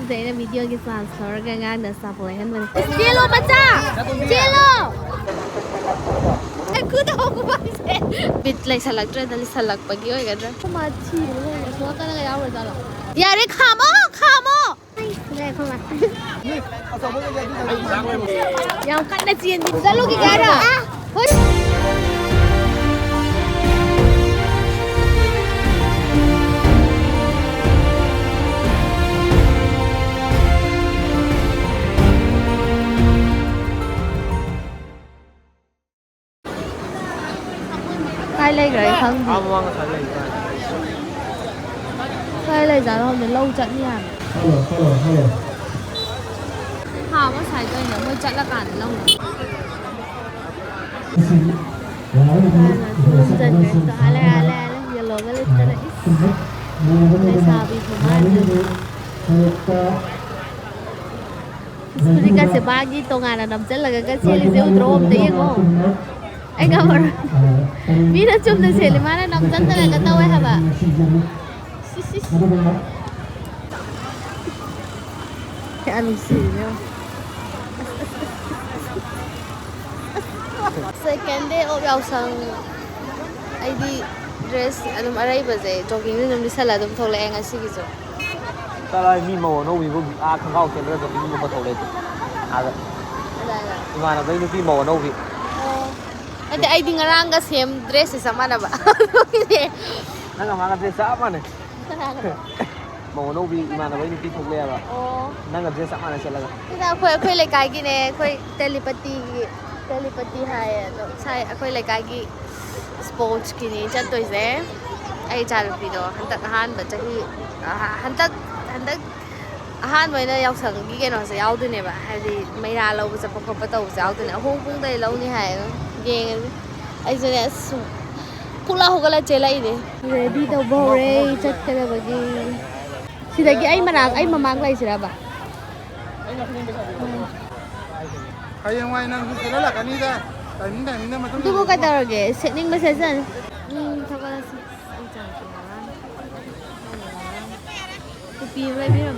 Today video ki sans thorga nga na sa plan man. Jello macha. Jello. Aku tahu ko ba se. Bit like salak tra dali salak pagi oi gadra. Ma chi lo so ka na yaw ra la. Yare khamo khamo. Dai ko ma. Yaw kan na chien di. Zalo ki gara. Hoi. Khai lấy rồi không gì? Khai lấy giờ hôm nay lâu trận nha. Hào có xài tôi nữa mới trận là cản lâu. Trận ale giờ lâu cái lịch này. Đây sao bị thua mất? Ketika sebagi tongan nam chân là cái xe đi siêu drone đấy không? Anh gặp rồi. Mira chum de sele mana nam tan tan ka tawa haba. Ano siyo. Second day of yaoshang ID dress anum arai baje jogging ni num sala dum thole ang asigi jo. Tara mi mo no wi bu a khangau ke ra jogging mo thole tu. Ada. Mana bai nu pi mo no wi. Nanti ay di ngarang ka same dress sama na ba? Nang mga dress sama na. Mga no bi imana ba ni pitok le ba? Oh. Nang dress sama na sila. Ina khoi le kai gi ne khoi telepathy hai no sai khoi le kai gi sports ki ni chat toi se. Ai chal pi do hantak han ba chahi hantak ahan mai na yaoshang gi ke no se yaw du ne ba hai di mai ra lo ba sa pok pa tau yaw du ne hong pung dai lo ni hai Geng, I said, "Kula hogala cela ini." Ready to bore, chat kena bagi. Sida ki ay mamang lai sila ba? Kaya wai nang sila la kanida. Timing na matulog. Tuko ka tawag setting ba sa san? Saka na si Tupi ba biram?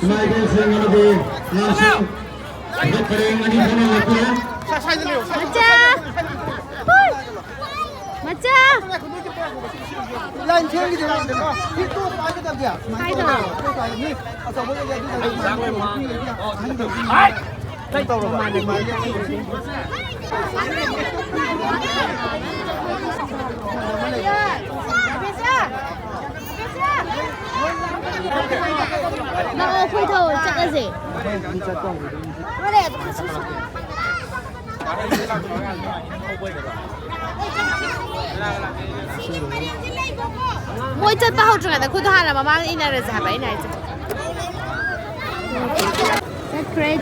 Mai bên sân nó đi, lao xuống, rất keren lagi sana lagi ya. Macha, Macha. Lain ceng gitu kan, itu apa aja tak dia. Hai dah. Ini asal boleh jadi lagi. Hai. Đây Tahu lah. Mau khơi thầu chắc là gì? Mỗi chân bao trường là khơi thầu là mà mang in là gì vậy này?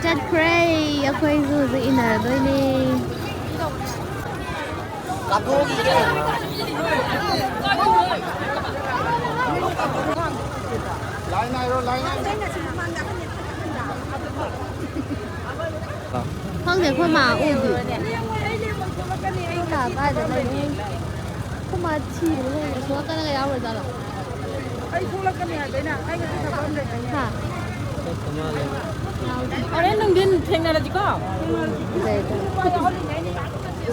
Chất cray, khơi dù in là đôi đi. Lain này rồi, lain này. Không thể khơi mà ui gì. Cả ba giờ này không mà chỉ luôn, số cái này áo rồi sao? Ay, kulak kami ada na. Ay, kasi sa pamilya. Ha. Are nang din thenga ra jiko. Đây.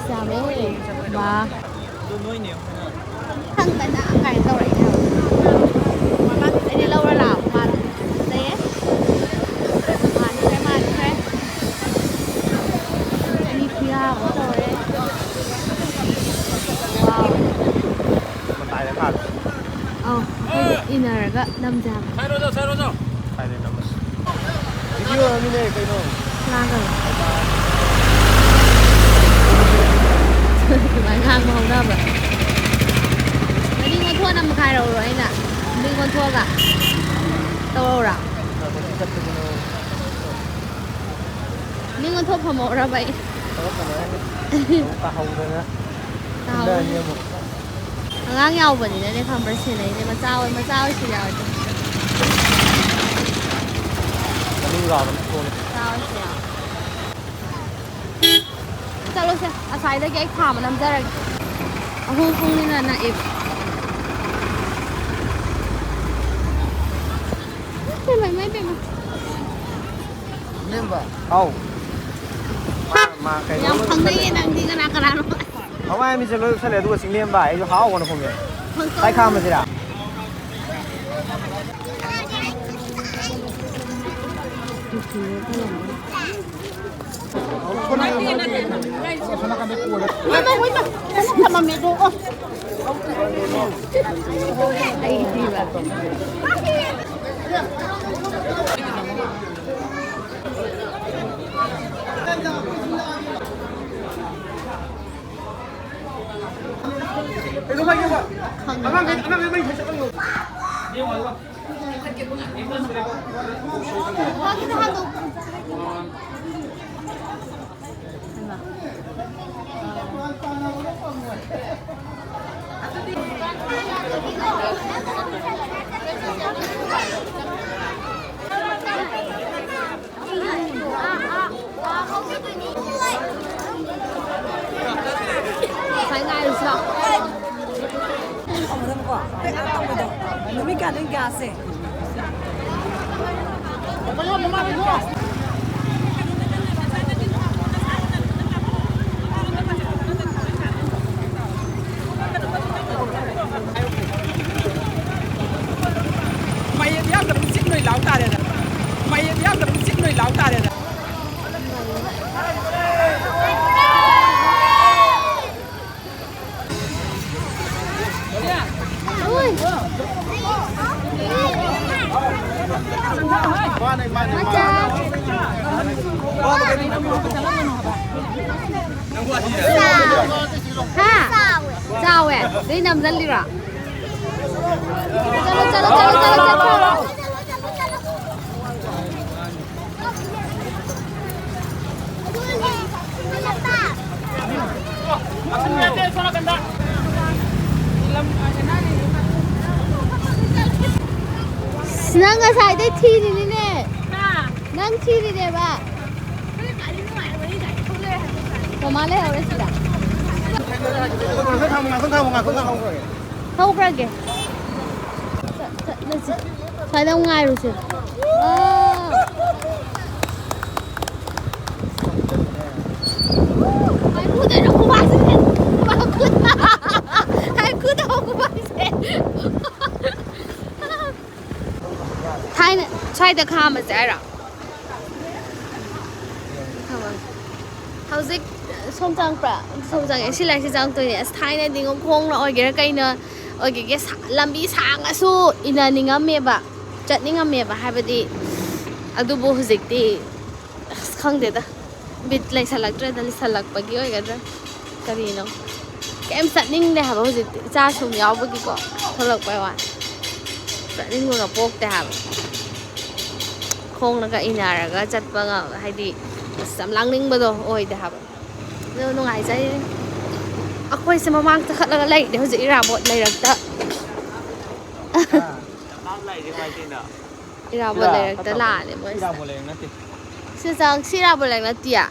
Sao đấy? Ba. Thằng ta đã ngày đâu đấy nào? Mà anh đi lâu rồi nào? Mà đây ấy. Mà như thế. Anh đi phía ở đâu đấy? Wow. Mình tại đấy phạt. Inner năm jam. Sai rồi. Sai đấy năm. Video mình này cái nó. Lang rồi. Bạn ngang mà không đâu vậy. Đi con thua nằm khai rồi anh ạ. Đi con thua cả. Đâu rồi? Đi con thua phẩm mộ ra vậy. Ta hồng rồi nữa. Tao. Ngang nhau vậy này không phải xin này mà sao xin nào. Đi gò mình cô. Sao xin nào. Sao luôn xem. À sai đấy cái khám mà nằm ra rồi. Ahong kong nila naip. May ba? Nemba. Au. Mà cái Yang pangay na hindi ka nakarano. không ai mình sẽ nói sẽ lấy đua sinh niệm bài cho háo còn không vậy tay kham mà gì đã Ay, di ba? Phải ngay rồi sao? Mới cả lên gà xe. Mày biết là mình giết người lão ta đây. Mày biết là mình giết người lão ta đây. Sao vậy? Đi nằm dân đi rồi. Chalo. Nang ngasay day thi ni ne. Nang thi ni de ba. Kamale aure sila. Không ra kìa. Phải đâu ngay rồi chứ. Hãy cứ để nó không bao giờ. Hãy cứ đâu không bao giờ. Thay này, try the camera ra. How's it? Song Jang ấy xin lại Jang tôi này thay này tiếng không nó ở cái cây nữa ở cái làm bị sáng à su ina ni ngam me ba chặt ni ngam me ba hai badi adu bo hujik ti khang de da bit lai salak tra dal salak pa gi oi ga da kari no kem sat ning de ha ba hujik cha sum yaw ba gi ko tholak pa wa sat ning ga pok te ha khong na ga ina ra ga chat pa ga hai di sam lang ning ba do oi de ha ba no ngai sai akwai sa mamang ta khat la lai de hujik ira bot lai rak ta ira bot lai rak ta la ne mo ira bol leng nati sira bol leng na tia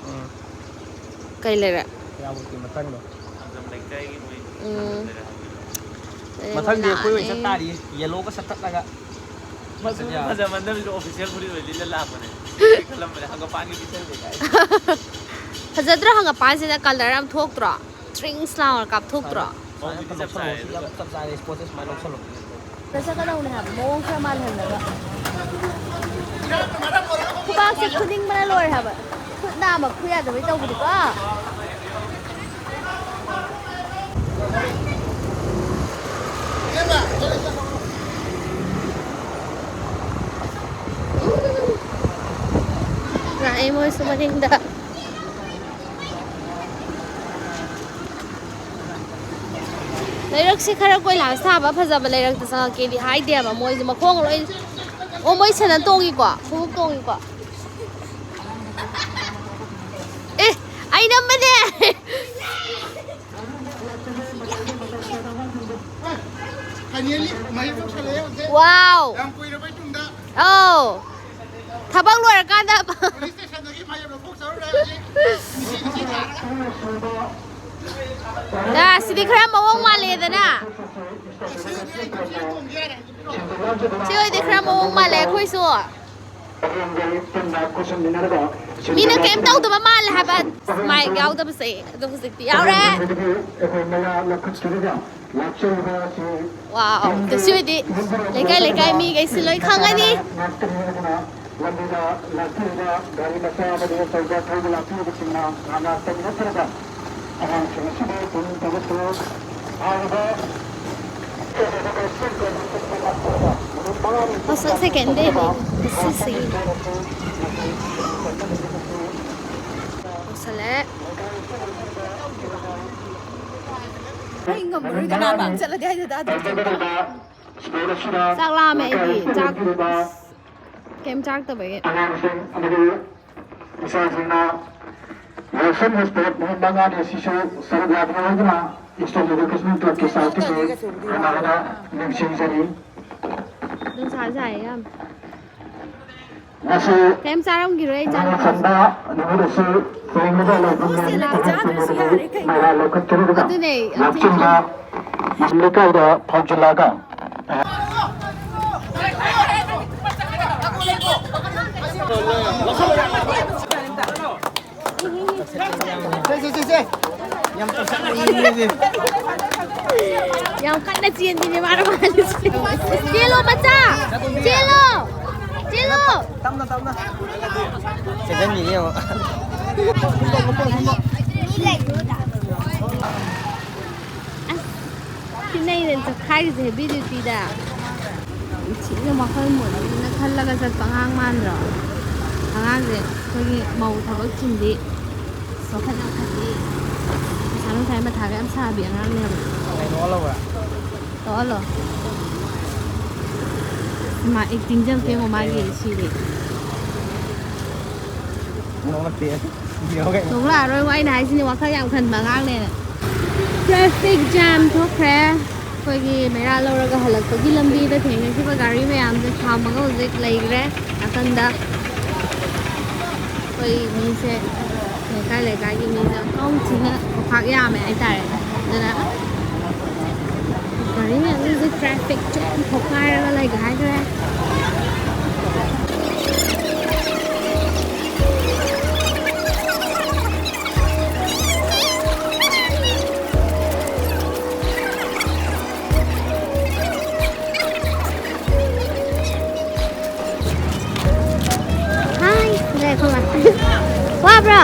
kai lai ra ira bol ti matang do matang dia koi oi sakta di yellow ka sakta laga Masa mana itu official puri lila lapa ne. Kalau mana hangga pani bisa deh guys. Fazadra hanga pan se na color am thok tro strings la kap thok tro Oh, itu sab sai. sab sai sports man ok solo Rasa ka daw na ha mo sa malhan na ba Kuba se kuding mana lor ha ba na ma kuya da bai taw di ka Rai mo sa maninda Lairak si khara koi la sa ba phajaba lairak ta sa ke di hai de ba moi ma khong loi o moi sanan tongi ko khuk tongi ko ai nam ba ne Wow Oh Thabang loi ka da Ya, sini khara mawang ma ꯌꯦꯡꯒꯦꯗꯅ ꯁꯤ ꯑꯣꯏꯗꯤ ꯈꯔ ꯃꯑꯣꯡ ꯃꯥꯜꯂꯦ ꯑꯩꯈꯣꯏꯁꯨ ꯃꯤꯅ ꯀꯩꯝ ꯇꯧꯗꯕ ꯃꯥꯜꯂꯦ ꯍꯥꯏꯕ ꯃꯥꯏꯛ ꯌꯥꯎꯗꯕꯁꯦ ꯑꯗꯣ ꯍꯧꯖꯤꯛꯇꯤ ꯌꯥꯎꯔꯦ ꯋꯥꯎ ꯑꯗꯣ ꯁꯤ ꯑꯣꯏꯗꯤ ꯂꯩꯀꯥꯏ ꯂꯩꯀꯥꯏ ꯃꯤꯈꯩꯁꯤ ꯂꯣꯏ ꯈꯪꯉꯅꯤ Masuk second day ni sisi. Masale. Ay ngamroi ka na bang chala dia dah dah. Sak la me di jak. Kem jak to bagi. Yaoshang sport बहुत बंगा ने शिशु सरगाम में ना इंस्टॉल एजुकेशनल क्लब के साथ में हमारा नेक्शन जरी Dun sa sai am. नसे Kem saram giroi jak. संदा नमूने से फ्रेम में लोगों ने मेरा लोकल चुने का Atu nei. लक्ष्य हमले का इधर फौजला का Yang kan na cian ni mana mana. Celo baca. Celo. Celo. Second ni yo. Sini ni terkai je video tidak. Cina makan mana? Nak kalau kita pangang mana? Pangang je. Kau mau thabak cindi. Sokan yang tadi. Sekarang saya mau thagam sabi yang ni. Đó rồi. Mà acting chân tiếng của mai gì xí đi. Nó mất tiền. Nhiều cái. Đúng là rồi quay này xin mà khác thần mà ngang này. Traffic jam thuốc khỏe. Coi gì mấy ra lâu rồi cái halak cái lâm đi đó thì cái cái gari में हम से खाम मंगा उसे लग रहा है अतन दा. Coi mình sẽ cái gì mình sẽ không chỉ là khác ya mấy ai tại rồi đó. Gari में उसे traffic jam thuốc khai ra lại cái rồi. Wah bro.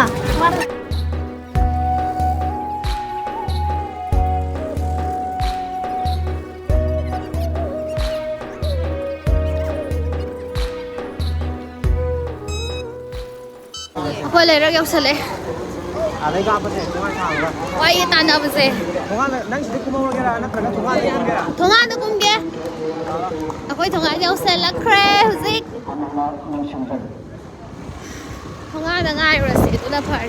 Aku lera kau sale. Ada apa sih? Tungan sama. Wah ini tanya apa sih? Tungan, nang sedih kumau lagi lah. Anak kerana tungan ni kumau. Tungan tu kumge. Aku tungan kau sale kre huzik. Tungan dah ngai rasa itu dah par.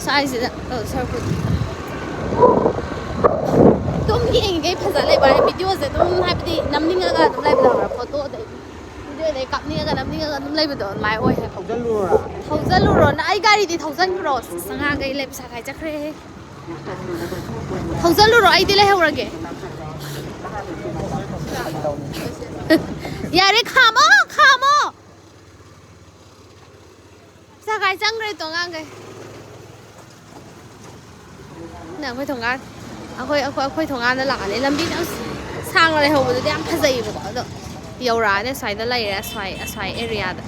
Size dah, sorry. तुम ये इंगे फसा ले बारे video से तुम है बदी नमनिंग का तुम लाइव ला फोटो दे वीडियो दे कापनिंग का नमनिंग का तुम लाइव दो माय ओय है थाउजन लुरो ना आई गाड़ी दी थाउजन लुरो संगा गई ले पैसा खाई चखरे थाउजन लुरो आई दिले है उरगे यारे खामो खामो पैसा खाई चंगरे तो ngang nè khôi thùng ăn khôi thùng ăn nó lạ đấy làm đi nó sang là hầu nó đem phải dày một cái đó dầu rá này xoay nó lầy ra xoay area đó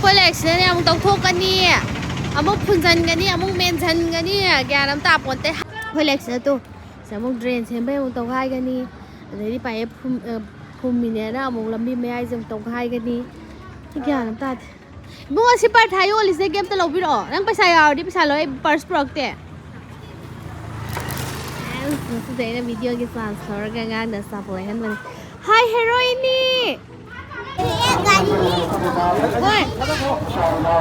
khôi lệ xin này ông tàu thuốc cái ní ông phun chân cái ní ông men chân cái ní gà nắm tạp một té khôi lệ xin tu sẽ ông drain xem bây ông tàu hai cái ní đấy đi phải phun mình này đó ông làm đi mấy ai dùng tàu hai cái ní cái gà nắm tạp bunga si par thayo lise game ta lobi ro nang paisa yaw di paisa loi purse prokte so today na video ki transfer ga nga na sa boy han man hi heroine oi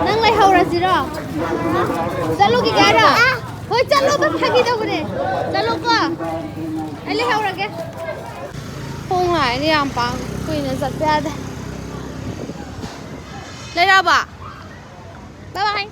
nang lai hawra siro chalo ki gara hoi chalo ba phagi do bune chalo ko ai lai hawra ke phong lại ni am pang kui na sat ya de lấy ra bà bye bye